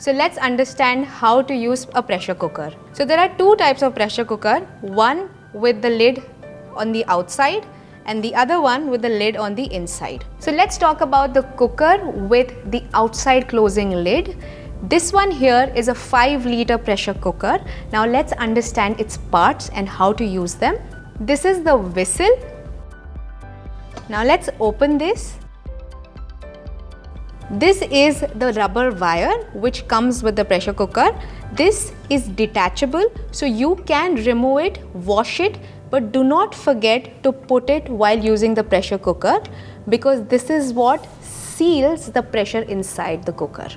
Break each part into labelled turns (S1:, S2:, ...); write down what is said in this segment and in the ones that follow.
S1: So let's understand how to use a pressure cooker. So there are two types of pressure cooker, one with the lid on the outside and the other one with the lid on the inside. So let's talk about the cooker with the outside closing lid. This one here is a 5-liter pressure cooker. Now let's understand its parts and how to use them. This is the whistle. Now let's open this. This is the rubber wire which comes with the pressure cooker. This is detachable, so you can remove it, wash it, but do not forget to put it while using the pressure cooker, because this is what seals the pressure inside the cooker.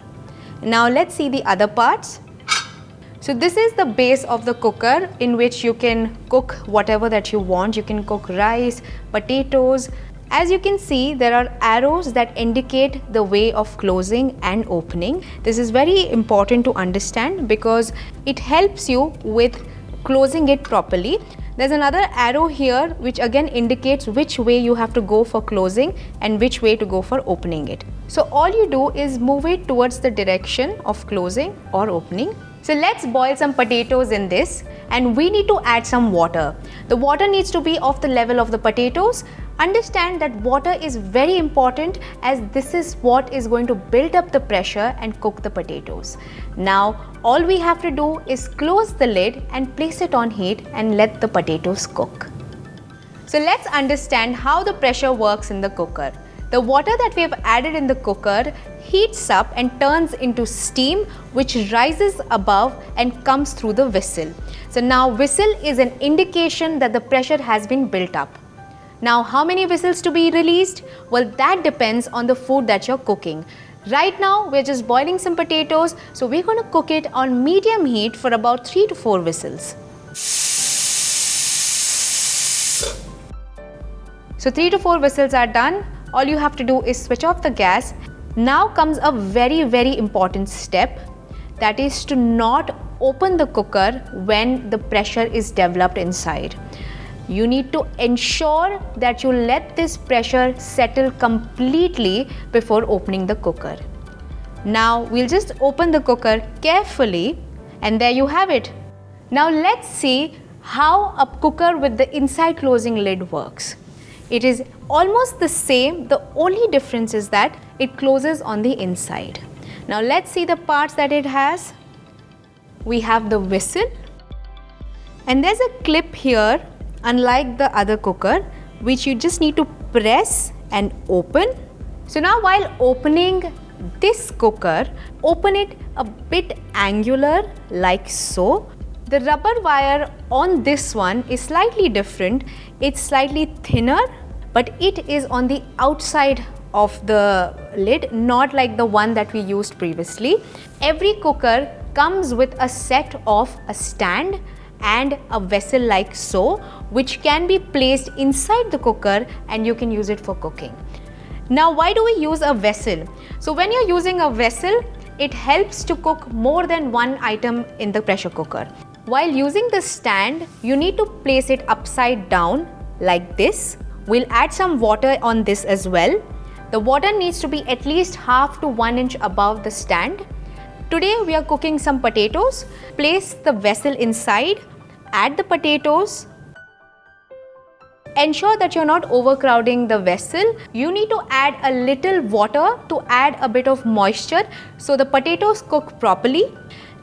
S1: Now let's see the other parts. So this is the base of the cooker in which you can cook whatever that you want. You can cook rice, potatoes. As you can see, there are arrows that indicate the way of closing and opening. This is very important to understand because it helps you with closing it properly. There's another arrow here which again indicates which way you have to go for closing and which way to go for opening it. So all you do is move it towards the direction of closing or opening. So let's boil some potatoes in this, and we need to add some water. The water needs to be of the level of the potatoes. Understand that water is very important as this is what is going to build up the pressure and cook the potatoes. Now all we have to do is close the lid and place it on heat and let the potatoes cook. So let's understand how the pressure works in the cooker. The water that we have added in the cooker heats up and turns into steam which rises above and comes through the whistle. So now whistle is an indication that the pressure has been built up. Now how many whistles to be released? Well, that depends on the food that you're cooking. Right now we're just boiling some potatoes, so we're going to cook it on medium heat for about 3 to 4 whistles. So 3 to 4 whistles are done. All you have to do is switch off the gas. Now comes a very important step, that is to not open the cooker when the pressure is developed inside. You need to ensure that you let this pressure settle completely before opening the cooker. Now we'll just open the cooker carefully, and there you have it. Now let's see how a cooker with the inside closing lid works. It is almost the same, the only difference is that it closes on the inside. Now let's see the parts that it has. We have the whistle, and there's a clip here, unlike the other cooker, which you just need to press and open. So now while opening this cooker, open it a bit angular like so. The rubber wire on this one is slightly different. It's slightly thinner, but it is on the outside of the lid, not like the one that we used previously. Every cooker comes with a set of a stand and a vessel like so, which can be placed inside the cooker and you can use it for cooking. Now why do we use a vessel? So when you're using a vessel, it helps to cook more than one item in the pressure cooker. While using the stand, you need to place it upside down like this. We'll add some water on this as well. The water needs to be at least half to 1 inch above the stand. Today we are cooking some potatoes. Place the vessel inside, add the potatoes. Ensure that you're not overcrowding the vessel. You need to add a little water to add a bit of moisture so the potatoes cook properly.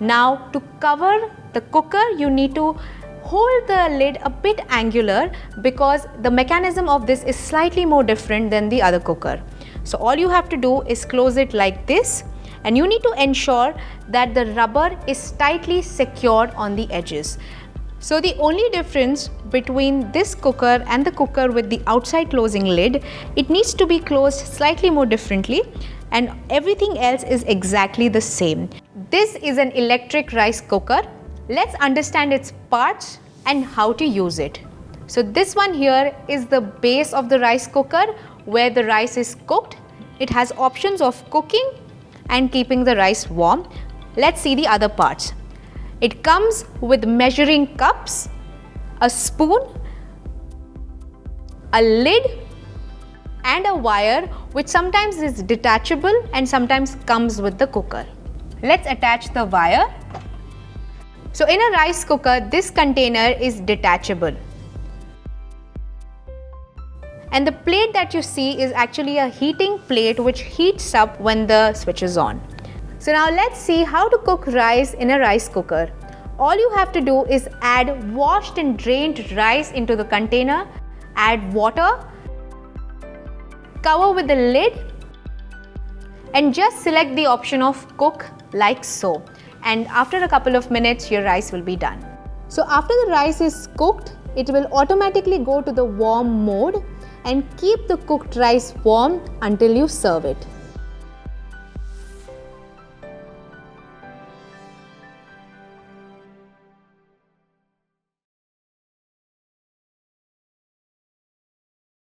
S1: Now to cover the cooker, you need to hold the lid a bit angular because the mechanism of this is slightly more different than the other cooker. So all you have to do is close it like this, and you need to ensure that the rubber is tightly secured on the edges. So the only difference between this cooker and the cooker with the outside closing lid, it needs to be closed slightly more differently, and everything else is exactly the same. This is an electric rice cooker. Let's understand its parts and how to use it. So this one here is the base of the rice cooker where the rice is cooked. It has options of cooking and keeping the rice warm. Let's see the other parts. It comes with measuring cups, a spoon, a lid and a wire which sometimes is detachable and sometimes comes with the cooker. Let's attach the wire. So in a rice cooker, this container is detachable. And the plate that you see is actually a heating plate which heats up when the switch is on. So now let's see how to cook rice in a rice cooker. All you have to do is add washed and drained rice into the container, add water, cover with the lid, and just select the option of cook like so. And after a couple of minutes, your rice will be done. So after the rice is cooked, it will automatically go to the warm mode and keep the cooked rice warm until you serve it.